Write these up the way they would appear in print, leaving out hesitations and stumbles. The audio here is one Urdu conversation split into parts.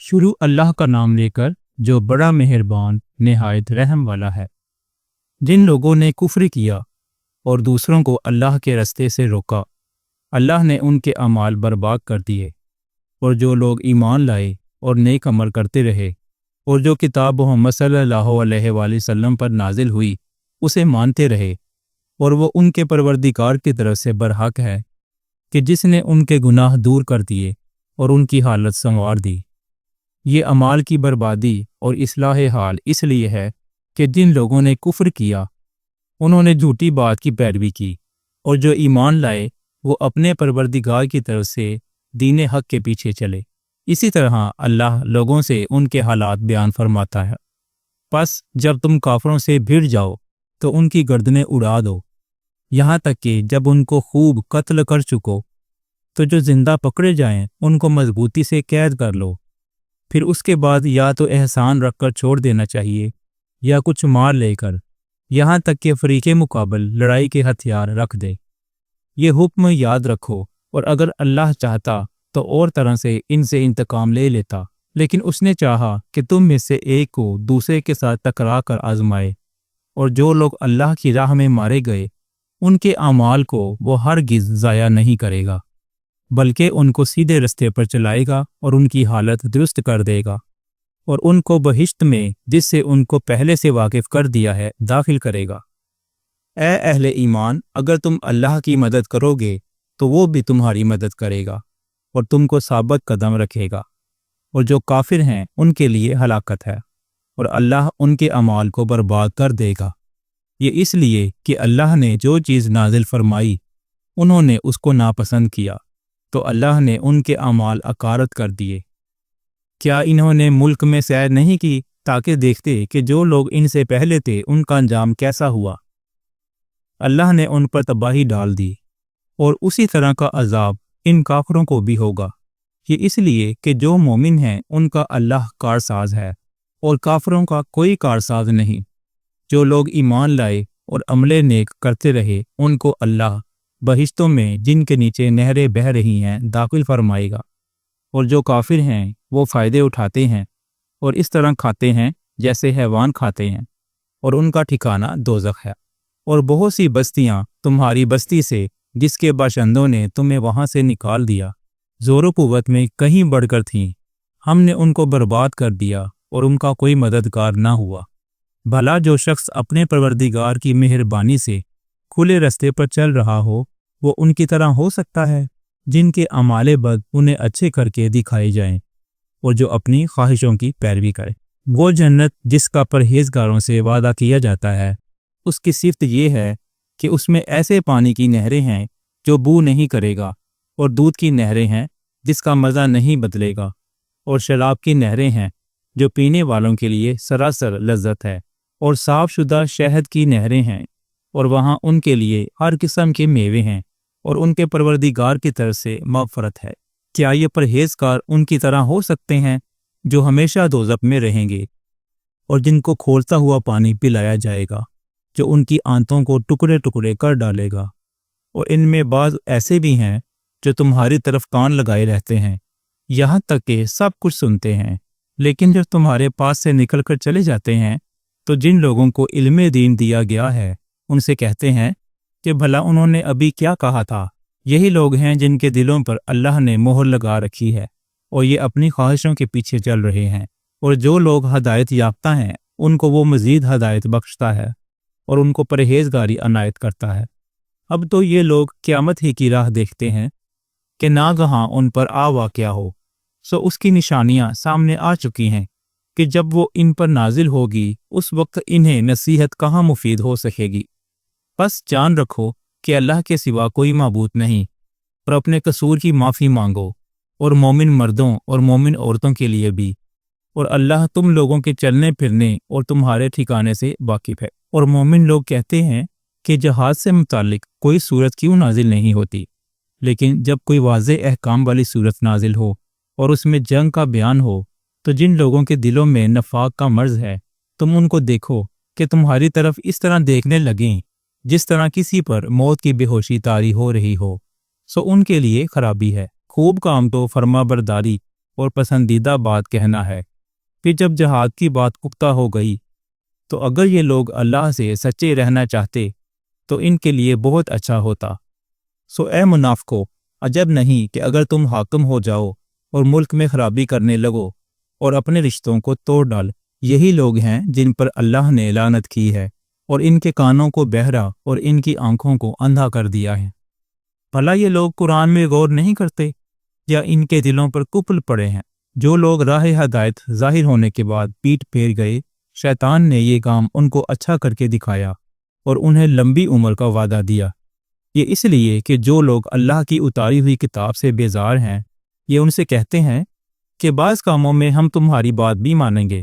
شروع اللہ کا نام لے کر جو بڑا مہربان نہایت رحم والا ہے۔ جن لوگوں نے کفر کیا اور دوسروں کو اللہ کے رستے سے روکا، اللہ نے ان کے اعمال برباد کر دیے، اور جو لوگ ایمان لائے اور نیک عمل کرتے رہے اور جو کتاب محمد صلی اللہ علیہ وآلہ وسلم پر نازل ہوئی اسے مانتے رہے، اور وہ ان کے پروردگار کی طرف سے برحق ہے کہ جس نے ان کے گناہ دور کر دیے اور ان کی حالت سنوار دی۔ یہ اعمال کی بربادی اور اصلاح حال اس لیے ہے کہ جن لوگوں نے کفر کیا انہوں نے جھوٹی بات کی پیروی کی، اور جو ایمان لائے وہ اپنے پروردگار کی طرف سے دین حق کے پیچھے چلے۔ اسی طرح اللہ لوگوں سے ان کے حالات بیان فرماتا ہے۔ پس جب تم کافروں سے بھیڑ جاؤ تو ان کی گردنیں اڑا دو، یہاں تک کہ جب ان کو خوب قتل کر چکو تو جو زندہ پکڑے جائیں ان کو مضبوطی سے قید کر لو۔ پھر اس کے بعد یا تو احسان رکھ کر چھوڑ دینا چاہیے یا کچھ مار لے کر، یہاں تک کہ فریق مقابل لڑائی کے ہتھیار رکھ دے۔ یہ حکم یاد رکھو، اور اگر اللہ چاہتا تو اور طرح سے ان سے انتقام لے لیتا، لیکن اس نے چاہا کہ تم میں سے ایک کو دوسرے کے ساتھ ٹکرا کر آزمائے، اور جو لوگ اللہ کی راہ میں مارے گئے ان کے اعمال کو وہ ہرگز ضائع نہیں کرے گا، بلکہ ان کو سیدھے رستے پر چلائے گا اور ان کی حالت درست کر دے گا، اور ان کو بہشت میں جس سے ان کو پہلے سے واقف کر دیا ہے داخل کرے گا۔ اے اہل ایمان، اگر تم اللہ کی مدد کرو گے تو وہ بھی تمہاری مدد کرے گا اور تم کو ثابت قدم رکھے گا، اور جو کافر ہیں ان کے لیے ہلاکت ہے، اور اللہ ان کے اعمال کو برباد کر دے گا۔ یہ اس لیے کہ اللہ نے جو چیز نازل فرمائی انہوں نے اس کو ناپسند کیا، تو اللہ نے ان کے اعمال اکارت کر دیے۔ کیا انہوں نے ملک میں سیر نہیں کی تاکہ دیکھتے کہ جو لوگ ان سے پہلے تھے ان کا انجام کیسا ہوا؟ اللہ نے ان پر تباہی ڈال دی، اور اسی طرح کا عذاب ان کافروں کو بھی ہوگا۔ یہ اس لیے کہ جو مومن ہیں ان کا اللہ کارساز ہے، اور کافروں کا کوئی کارساز نہیں۔ جو لوگ ایمان لائے اور عمل نیک کرتے رہے ان کو اللہ بہشتوں میں جن کے نیچے نہریں بہہ رہی ہیں داخل فرمائے گا، اور جو کافر ہیں وہ فائدے اٹھاتے ہیں اور اس طرح کھاتے ہیں جیسے حیوان کھاتے ہیں، اور ان کا ٹھکانہ دوزخ ہے۔ اور بہت سی بستیاں تمہاری بستی سے جس کے باشندوں نے تمہیں وہاں سے نکال دیا زور و قوت میں کہیں بڑھ کر تھیں، ہم نے ان کو برباد کر دیا اور ان کا کوئی مددگار نہ ہوا۔ بھلا جو شخص اپنے پروردگار کی مہربانی سے کھلے رستے پر چل رہا ہو وہ ان کی طرح ہو سکتا ہے جن کے اعمال بد انہیں اچھے کر کے دکھائے جائیں، اور جو اپنی خواہشوں کی پیروی کرے۔ وہ جنت جس کا پرہیزگاروں سے وعدہ کیا جاتا ہے، اس کی صفت یہ ہے کہ اس میں ایسے پانی کی نہریں ہیں جو بو نہیں کرے گا، اور دودھ کی نہریں ہیں جس کا مزہ نہیں بدلے گا، اور شراب کی نہریں ہیں جو پینے والوں کے لیے سراسر لذت ہے، اور صاف شدہ شہد کی نہریں ہیں، اور وہاں ان کے لیے ہر قسم کے میوے ہیں، اور ان کے پروردگار کی طرف سے مغفرت ہے۔ کیا یہ پرہیزگار ان کی طرح ہو سکتے ہیں جو ہمیشہ دوزخ میں رہیں گے، اور جن کو کھولتا ہوا پانی پلایا جائے گا جو ان کی آنتوں کو ٹکڑے ٹکڑے کر ڈالے گا؟ اور ان میں بعض ایسے بھی ہیں جو تمہاری طرف کان لگائے رہتے ہیں، یہاں تک کہ سب کچھ سنتے ہیں، لیکن جب تمہارے پاس سے نکل کر چلے جاتے ہیں تو جن لوگوں کو علم دین دیا گیا ہے ان سے کہتے ہیں کہ بھلا انہوں نے ابھی کیا کہا تھا؟ یہی لوگ ہیں جن کے دلوں پر اللہ نے مہر لگا رکھی ہے، اور یہ اپنی خواہشوں کے پیچھے چل رہے ہیں، اور جو لوگ ہدایت یافتہ ہیں ان کو وہ مزید ہدایت بخشتا ہے اور ان کو پرہیزگاری عنایت کرتا ہے۔ اب تو یہ لوگ قیامت ہی کی راہ دیکھتے ہیں کہ ناگہاں ان پر آ واقع ہو، سو اس کی نشانیاں سامنے آ چکی ہیں کہ جب وہ ان پر نازل ہوگی اس وقت انہیں نصیحت کہاں مفید ہو سکے گی۔ بس جان رکھو کہ اللہ کے سوا کوئی معبود نہیں، اور اپنے قصور کی معافی مانگو، اور مومن مردوں اور مومن عورتوں کے لیے بھی، اور اللہ تم لوگوں کے چلنے پھرنے اور تمہارے ٹھکانے سے واقف ہے۔ اور مومن لوگ کہتے ہیں کہ جہاد سے متعلق کوئی صورت کیوں نازل نہیں ہوتی، لیکن جب کوئی واضح احکام والی صورت نازل ہو اور اس میں جنگ کا بیان ہو تو جن لوگوں کے دلوں میں نفاق کا مرض ہے تم ان کو دیکھو کہ تمہاری طرف اس طرح دیکھنے لگیں جس طرح کسی پر موت کی بے ہوشی طاری ہو رہی ہو، سو ان کے لیے خرابی ہے۔ خوب کام تو فرما برداری اور پسندیدہ بات کہنا ہے۔ پھر جب جہاد کی بات پختہ ہو گئی تو اگر یہ لوگ اللہ سے سچے رہنا چاہتے تو ان کے لیے بہت اچھا ہوتا۔ سو اے منافقو، عجب نہیں کہ اگر تم حاکم ہو جاؤ اور ملک میں خرابی کرنے لگو اور اپنے رشتوں کو توڑ ڈال، یہی لوگ ہیں جن پر اللہ نے لعنت کی ہے اور ان کے کانوں کو بہرا اور ان کی آنکھوں کو اندھا کر دیا ہے۔ بھلا یہ لوگ قرآن میں غور نہیں کرتے یا ان کے دلوں پر کفر پڑے ہیں؟ جو لوگ راہ ہدایت ظاہر ہونے کے بعد پیٹ پھیر گئے، شیطان نے یہ کام ان کو اچھا کر کے دکھایا اور انہیں لمبی عمر کا وعدہ دیا۔ یہ اس لیے کہ جو لوگ اللہ کی اتاری ہوئی کتاب سے بیزار ہیں، یہ ان سے کہتے ہیں کہ بعض کاموں میں ہم تمہاری بات بھی مانیں گے،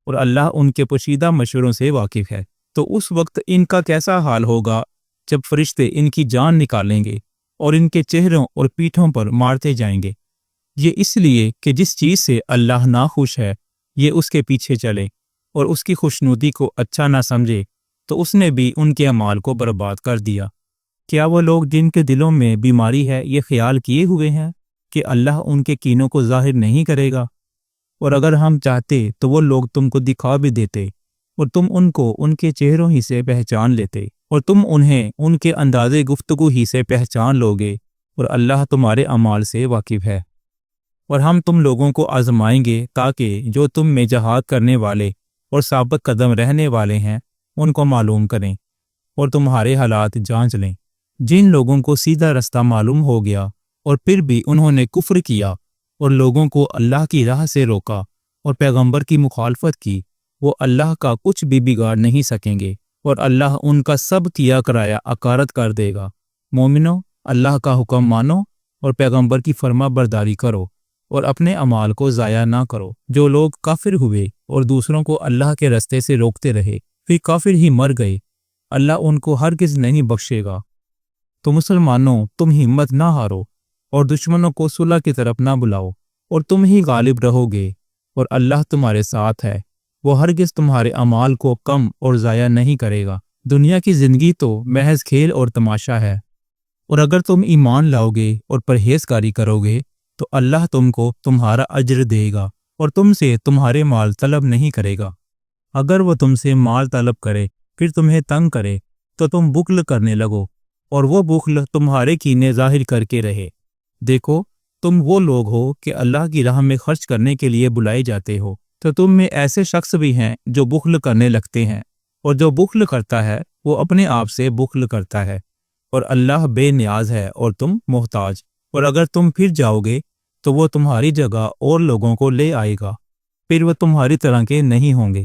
اور اللہ ان کے پوشیدہ مشوروں سے واقف ہے۔ تو اس وقت ان کا کیسا حال ہوگا جب فرشتے ان کی جان نکالیں گے اور ان کے چہروں اور پیٹھوں پر مارتے جائیں گے۔ یہ اس لیے کہ جس چیز سے اللہ ناخوش ہے یہ اس کے پیچھے چلے اور اس کی خوشنودی کو اچھا نہ سمجھے، تو اس نے بھی ان کے اعمال کو برباد کر دیا۔ کیا وہ لوگ جن کے دلوں میں بیماری ہے یہ خیال کیے ہوئے ہیں کہ اللہ ان کے کینوں کو ظاہر نہیں کرے گا؟ اور اگر ہم چاہتے تو وہ لوگ تم کو دکھا بھی دیتے اور تم ان کو ان کے چہروں ہی سے پہچان لیتے، اور تم انہیں ان کے انداز گفتگو ہی سے پہچان لوگے، اور اللہ تمہارے اعمال سے واقف ہے۔ اور ہم تم لوگوں کو آزمائیں گے تاکہ جو تم میں جہاد کرنے والے اور ثابت قدم رہنے والے ہیں ان کو معلوم کریں اور تمہارے حالات جانچ لیں۔ جن لوگوں کو سیدھا رستہ معلوم ہو گیا اور پھر بھی انہوں نے کفر کیا اور لوگوں کو اللہ کی راہ سے روکا اور پیغمبر کی مخالفت کی، وہ اللہ کا کچھ بھی بگاڑ نہیں سکیں گے، اور اللہ ان کا سب کیا کرایا اکارت کر دے گا۔ مومنو، اللہ کا حکم مانو اور پیغمبر کی فرما برداری کرو اور اپنے اعمال کو ضائع نہ کرو۔ جو لوگ کافر ہوئے اور دوسروں کو اللہ کے رستے سے روکتے رہے پھر کافر ہی مر گئے، اللہ ان کو ہرگز نہیں بخشے گا۔ تو مسلمانوں، تم ہمت نہ ہارو اور دشمنوں کو صلح کی طرف نہ بلاؤ، اور تم ہی غالب رہو گے، اور اللہ تمہارے ساتھ ہے، وہ ہرگز تمہارے اعمال کو کم اور ضائع نہیں کرے گا۔ دنیا کی زندگی تو محض کھیل اور تماشا ہے، اور اگر تم ایمان لاؤ گے اور پرہیزگاری کرو گے تو اللہ تم کو تمہارا اجر دے گا اور تم سے تمہارے مال طلب نہیں کرے گا۔ اگر وہ تم سے مال طلب کرے پھر تمہیں تنگ کرے تو تم بخل کرنے لگو، اور وہ بخل تمہارے کینے ظاہر کر کے رہے۔ دیکھو، تم وہ لوگ ہو کہ اللہ کی راہ میں خرچ کرنے کے لیے بلائے جاتے ہو، تو تم میں ایسے شخص بھی ہیں جو بخل کرنے لگتے ہیں، اور جو بخل کرتا ہے وہ اپنے آپ سے بخل کرتا ہے، اور اللہ بے نیاز ہے اور تم محتاج۔ اور اگر تم پھر جاؤ گے تو وہ تمہاری جگہ اور لوگوں کو لے آئے گا، پھر وہ تمہاری طرح کے نہیں ہوں گے۔